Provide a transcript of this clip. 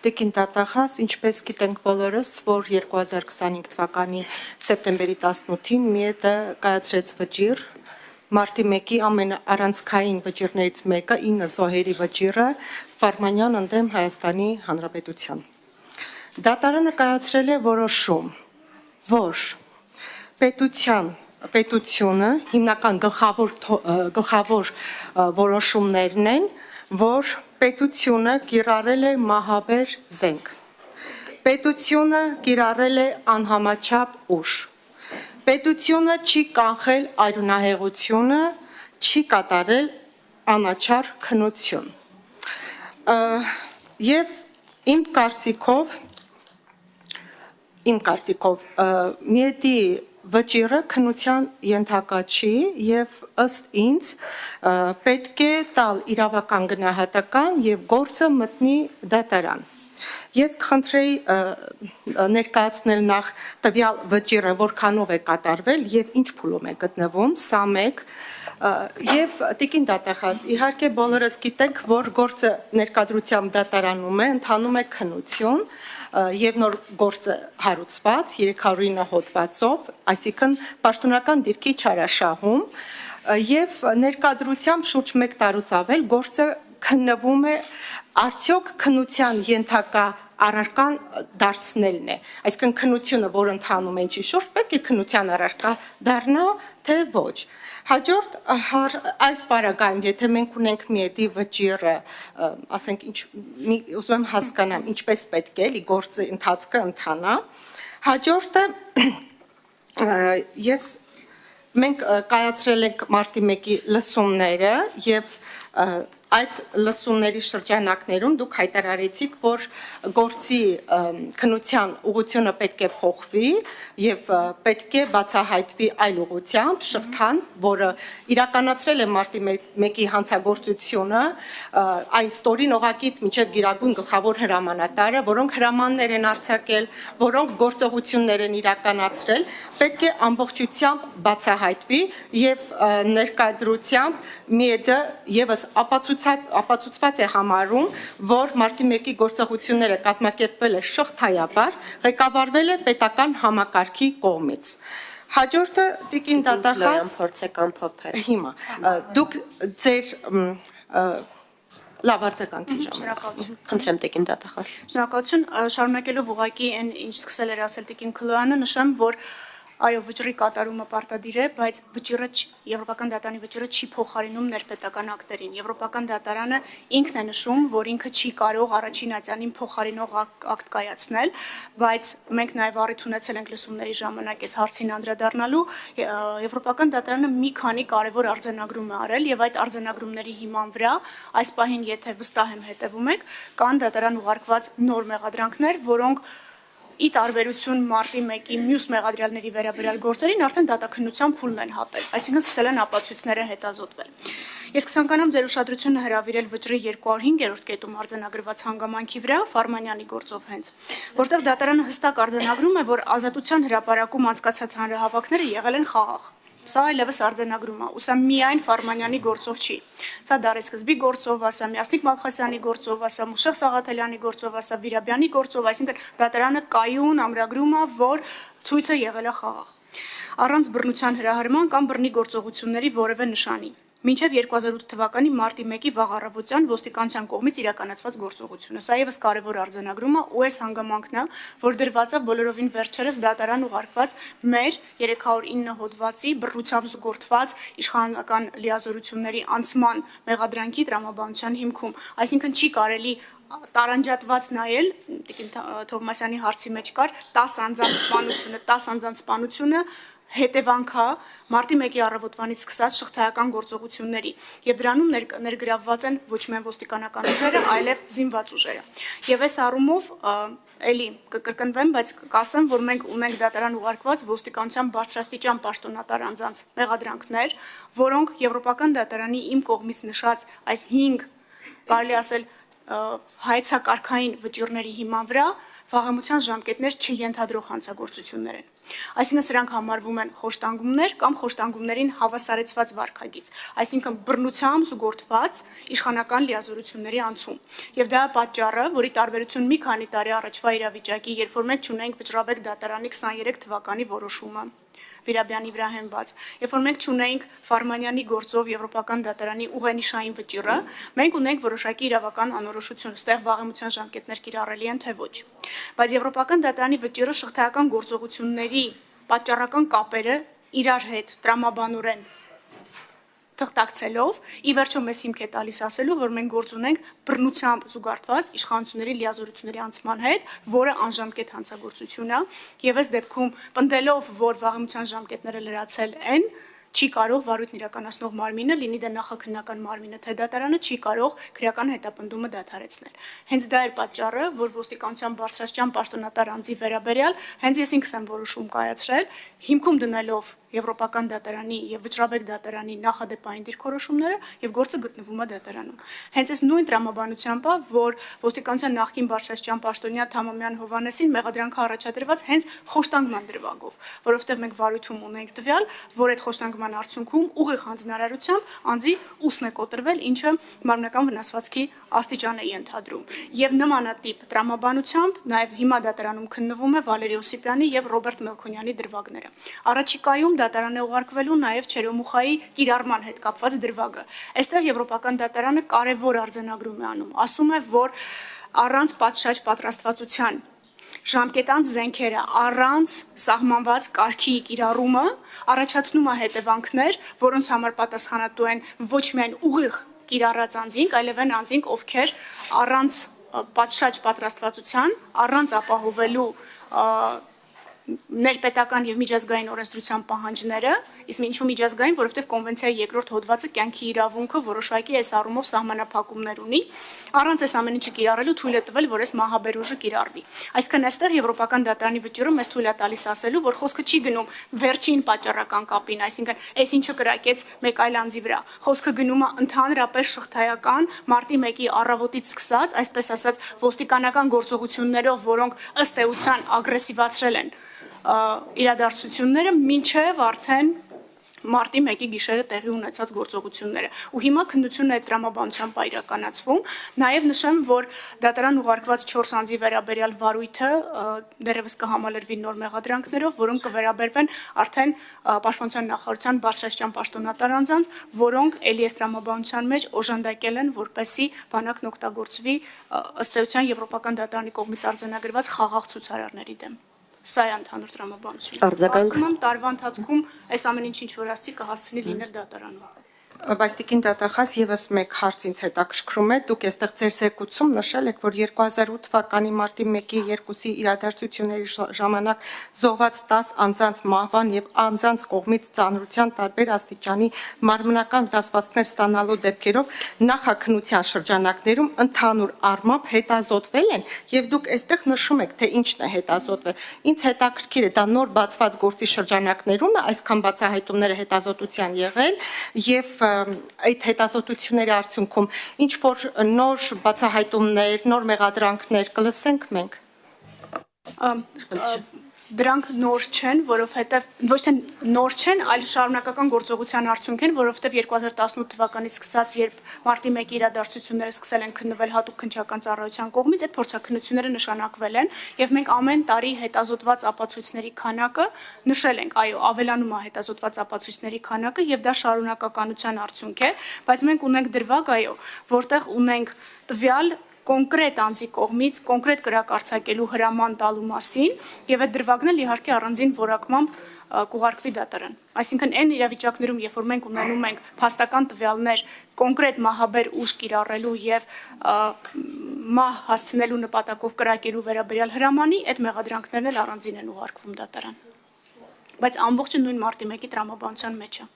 Տիկին Տատախաս, ինչպես գիտենք բոլորս, որ 2025 թվականի սեպտեմբերի 18-ին ՄԻԵՏ-ը կայացրեց վճիռ, մարտի 1-ի ամենաառանցքային վճիռներից մեկը 9 զոհերի վճիռը Ֆարմանյան ընդդեմ Հայաստանի Հանրապետության։ Դատարանը կայացրել է որոշում, որ պետությունը հիմնական գլխավոր որոշումներն են, որ պետությունը կիրառել է մահաբեր զենք, պետությունը կիրառել է անհամաչափ ուժ, պետությունը չի կանխել արյունահեղությունը, չի կատարել անաչառ քննություն։ Եվ իմ կարծիքով ՄԻԵՏ-ի վճիռը քննության ենթակա չի եւ ըստ ինձ պետք է տալ իրավական գնահատական եւ գործը մտնի դատարան։ Ես կխնդրեի ներկայացնել նախ տվյալ վճիռը որքանով է կատարվել եւ ինչ փուլում է գտնվում, սա մեկ, եւ Տիկին Տատախաս, իհարկե բոլորս գիտենք, որ գործը ներկայությամբ դատարանում է, ընթանում է քննություն եւ նոր գործը հարուցված 309 հոդվածով, այսինքն պաշտոնական դիրքի չարաշահում եւ ներկայությամբ շուրջ 1 տարուց ավել գործը քննվում է արդյոք քննության ենթակա առարկան դարձնելն է, այսինքն քննությունը, որ ընթանում է ինչի շուրջ, պետք է քննության առարկա դառնա, թե ոչ։ Հաջորդ այս պարագայում, եթե մենք ունենք ՄԻԵՏ-ի վճիռը, ասենք ուզում եմ հասկանամ, ինչպես պետք է էլի գործի ընթացքը ընթանա, հաջորդը մենք կայացրել ենք մարտի 1-ի լսումները եւ այդ լսումների շրջանակներում դուք հայտարարեցիք, որ գործի քննության ուղղությունը պետք է փոխվի եւ պետք է բացահայտվի այլ ուղղությամբ շղթան, որը իրականացրել է մարտի 1-ի հանցագործությունը, այն ստորին օղակից մինչեւ գիրագույն գլխավոր հրամանատարը, որոնք հրամաններ են արձակել, որոնք գործողություններ են իրականացրել, պետք է ամբողջությամբ բացահայտվի եւ ներկայությամբ ՄԻԵՏ-ը եւս ապացուցված է համարում, որ մարտի 1-ի գործողությունները կազմակերպվել է շղթայաբար, ղեկավարվել է պետական համակարգի կողմից։ Հաջորդը Տիկին Տատախաս, հիմա դուք ձեր լավ արձագանքի ժամանակ։ Խնդրեմ Տիկին Տատախաս։ Շնորհակալություն, շարունակելով ուղղակի այն ինչ սկսել էր ասել Տիկին Քլոյանը, նշեմ, որ այո, վճռի կատարումը պարտադիր է, բայց Եվրոպական դատարանի վճիռը չի փոխարինում ներպետական ակտերին։ Եվրոպական դատարանը ինքն է նշում, որ ինքը չի կարող առաջին ատյանին փոխարինող ակտ կայացնել, բայց մենք նաև առիթ ունեցել ենք լսումների ժամանակ այս հարցին անդրադառնալու։ Եվրոպական դատարանը մի քանի կարևոր արձանագրում է արել եւ այդ արձանագրումների հիման վրա այս պահին, եթե վստահ եմ հետևում եք, կան դատարան ուղարկված նոր մեղադրանքներ, որոնք ի տարբերություն մարտի 1-ի մյուս մեղադրյալների վերաբերյալ գործերին արդեն դատաքննության փուլն են հատել, այսինքն սկսել են ապացույցները հետազոտվել։ Ես կցանկանամ ձեր ուշադրությունը հրավիրել վճռի 205-րդ կետում արձանագրված հանգամանքի վրա Ֆարմանյանի գործով հենց, որտեղ դատարանը հստակ արձանագրում է, որ ազատության հրապարակում անցկացած հանրահավաքները եղել են խաղաղ։ Սա այլևս արձանագրում է, ու սա միայն Ֆարմանյանի գործով չի։ Սա դարեսկզբի գործով, ասա Միասնիկ Մալխասյանի գործով, ասա Մուշեղ Սաղաթելյանի գործով, ասա Վիրաբյանի գործով, այսինքն դատարանը կայուն ամրագրում է, որ ցույցը եղել է խաղաղ։ Առանց բռնության հրահրման կամ բռնի գործողությունների որևէ նշանի։ Մինչև 2008 թվականի մարտի 1-ի վաղ առավոտյան ոստիկանության կողմից իրականացված գործողությունը։ Սա ևս կարևոր արձանագրում է, ու այս հանգամանքն է, որ դրված է բոլորովին վերջերս դատարան ուղարկված մեր 309 հոդվածի բռնությամբ զուգորդված իշխանական լիազորությունների անցման մեղադրանքի տրամաբանության հիմքում։ Այսինքն չի կարելի տարանջատված նայել, Տիկին Թովմասյանի հարցի մեջ կար 10 անձանց սպանությունը հետևանքա մարտի 1-ի առավոտվանից սկսած շղթայական գործողությունների եւ դրանում ներգրավված են ոչ միայն ոստիկանական ուժերը, այլև զինված ուժերը։ Եվ այս առումով էլի կկրկնվեմ, բայց կասեմ, որ մենք ունենք դատարան ուղարկված ոստիկանության բարձրաստիճան պաշտոնատար անձանց մեղադրանքներ, որոնք Եվրոպական դատարանի իմ կողմից նշած այս 5, կարելի ասել, հայեցակարգային վճիռների հիման վրա վաղամության ժամկետներ չենթադրող հանցագործություններ են։ Այսինքն սրանք համարվում են խոշտանգումներ կամ խոշտանգումներին հավասարեցված վարքագիծ, այսինքն բռնությամբ զուգորդված իշխանական լիազորությունների անցում։ Եվ դա է պատճառը, որի տարբերություն մի քանի տարի առաջվա իրավիճակի, երբ որ մենք չունենք Վճռաբեկ դատարանի 23 թվականի որոշումը Վիրաբյանի վրա հենված, երբ որ մենք չունենք Ֆարմանյանի գործով Եվրոպական դատարանի ուղենիշային վճիռը, մենք ունենք որոշակի իրավական անորոշություն, ստեղ վաղեմության ժամկետներ կիրառելի են թե ոչ։ Բայց Եվրոպական դատարանի վճիռը շղթայական գործողությունների պատճառական կապերը իրար հետ տրամաբանորեն թղթակցելով, ի վերջո մեզ հիմք է տալիս ասելու, որ մենք գործ ունենք բռնությամբ զուգարտված իշխանությունների լիազորությունների անցման հետ, որը անժամկետ հանցագործություն է, եւ այս դեպքում պնդելով, որ վաղեմության ժամկետները լրացել են, չի կարող վարույթն իրականացնող մարմինը, լինի դա նախաքննական մարմինը, թե դատարանը չի կարող քրեական հետապնդումը դադարեցնել։ Հենց դա էր պատճառը, որ ոստիկանության բարձրաստիճան պաշտոնատար անձի վերաբերյալ հենց ես ինքս եմ որոշում կայացրել, հիմքում դնելով Եվրոպական դատարանի եւ Վճռաբեկ դատարանի նախադեպային դիրքորոշումները եւ գործը գտնվում է դատարանում։ Հենց այս նույն տրամաբանությամբ է, որ ոստիկանության նախկին բարձրաստիճան պաշտոնյա Թամամյան Հովհաննեսին մեղադրանքը առաջադրված հենց խոշտանգման դրվագով, որովհետեւ մենք վարույթում ունենք տվյալ, որ այդ խոշտանգման արդյունքում ուղիղ հանձնարարությամբ անձի ուսն է կոտրվել, ինչը մարմնական վնասվածքի աստիճան է ենթադրում։ Եվ նմանատիպ տրամաբանությամբ նաեւ հիմա դատարանում քննվում է Վալերի Օսիպյանի եւ Ռոբերտ Մելքոնյանի դրվագները։ Առաջիկայում դատարան է ուղարկվելու նաև Չերոմուխայի կիրառման հետ կապված դրվագը։ Այստեղ Եվրոպական դատարանը կարևոր արձանագրում է անում, ասում է, որ առանց պատշաճ պատրաստվածության ժամկետանց զենքերը առանց սահմանված կարգի կիրառումը առաջացնում է հետևանքներ, որոնց համար պատասխանատու են ոչ միայն ուղիղ կիրառած անձինք, այլև այն անձինք, ովքեր առանց պատշաճ պատրաստվածության, առանց ապահովելու ներպետական եւ միջազգային օրենսդրության պահանջները, իսկ ինչու միջազգային, որովհետեւ կոնվենցիայի երկրորդ հոդվածը կյանքի իրավունքը որոշակի այս առումով սահմանափակումներ ունի, առանց այս ամեն ինչը կիրառելու թույլ է տվել, որ այս մահաբեր ուժը կիրառվի։ Այսինքն այստեղ Եվրոպական դատարանի վճիռը մեզ թույլ է տալիս ասելու, որ խոսքը չի գնում վերջին պատճառական կապին, այսինքն այս ինչը կրակեց մեկ այլ անձի վրա։ Խոսքը գնում է ընդհանրապես շղթայական մարտի 1-ի առավոտից սկսած, այսպես ասած, ոստիկանական գործողություններով, որոնք ըստ էության ագրեսիվացրել են իրադարձությունները մինչև արդեն մարտի 1-ի գիշերը տեղի ունեցած գործողությունները։ Ու հիմա քննությունն այդ տրամաբանությամբ է իրականացվում։ Նաև նշեմ, որ դատարան ուղարկված 4 անձի վերաբերյալ վարույթը դեռևս կհամալրվի նոր մեղադրանքներով, որոնք կվերաբերվեն արդեն Պաշտպանության նախարարության բարձրաստիճան պաշտոնատար անձանց, որոնք ելի այս տրամաբանության մեջ օժանդակել են, որպեսզի բանակն օգտագործվի ըստ էության Եվրոպական դատարանի կողմից արձանագրված խաղաղ ցուցարարների դեմ։ Սա է ընդհանուր տրամաբանությունը։ Կարծում եմ տարվա ընթացքում այս ամեն ինչ որ ասցի կհասցնի լինել դատարանում։ Բայց տիկին դատախազ եւս մեկ հարց ինձ հետաքրքրում է, դուք այստեղ ձեր զեկուցում նշել եք, որ 2008 թվականի մարտի 1-ի 2-ի իրադարձությունների ժամանակ զոհված 10 անձանց մահվան եւ անձանց կողմից ծանրության տարբեր աստիճանի մարմնական վնասվածքներ ստանալու դեպքերով նախաքննության շրջանակներում ընդհանուր առմամբ հետազոտվել են եւ դուք այստեղ նշում եք, թե ինչն է հետազոտվել։ Ինձ հետաքրքիր է, դա նոր բացված գործի շրջանակներում է այսքան բացահայտումները հետազոտության եղել եւ այդ հետազոտությունների արդյունքում ինչ որ նոր բացահայտումներ, նոր մեղադրանքներ կլսենք մենք։ Դրանք նոր չեն, որովհետև ոչ թե նոր չեն, այլ շարունակական գործողության արդյունք են, որովհետև 2018 թվականից սկսած, երբ մարտի 1-ի իրադարձությունները սկսել են քննվել հատուկ քննչական ծառայության կողմից, այդ փորձաքննությունները նշանակվել են, եւ մենք ամեն տարի հետազոտված ապացույցների քանակը նշել ենք, այո, ավելանում է հետազոտված ապացույցների քանակը եւ դա շարունակականության արդյունք է, բայց մենք ունենք դրվագ, այո, որտեղ ունենք տվյալ կոնկրետ անձի կողմից կոնկրետ կրակ արձակելու հրաման տալու մասին եւ այդ դրվագն էլ իհարկե առանձին որակմամբ կուղարկվի դատարան։ Այսինքն այն իրավիճակներում, երբ որ մենք ունենում ենք փաստական տվյալներ կոնկրետ մահաբեր ուժ կիրառելու եւ մահ հասցնելու նպատակով կրակելու վերաբերյալ հրամանի, այդ մեղադրանքներն էլ առանձին են ուղարկվում դատարան։ Բայց ամբողջը նույն մարտի 1-ի տրամաբանության մեջ է։